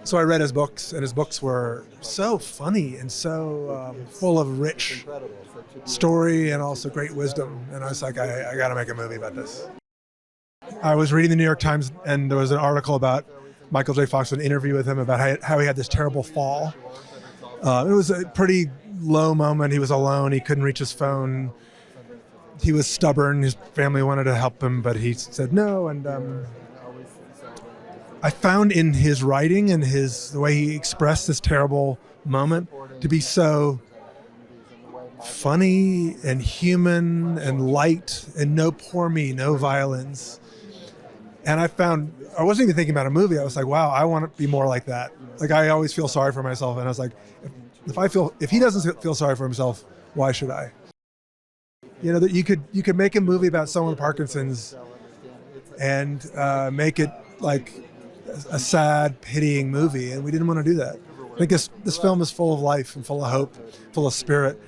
So I read his books, and his books were so funny and so full of rich story and also great wisdom. And I was like, I got to make a movie about this. I was reading the New York Times, and there was an article about Michael J. Fox, an interview with him about how he had this terrible fall. It was a pretty low moment. He was alone. He couldn't reach his phone. He was stubborn. His family wanted to help him, but he said no. And I found in his writing and the way he expressed this terrible moment to be so funny and human and light and no poor me, no violence. And I wasn't even thinking about a movie. I was like, wow, I want to be more like that. Like, I always feel sorry for myself. And I was like, if he doesn't feel sorry for himself, why should I? You know, that you could make a movie about someone with Parkinson's and make it like a sad, pitying movie. And we didn't want to do that. I think this film is full of life and full of hope, full of spirit.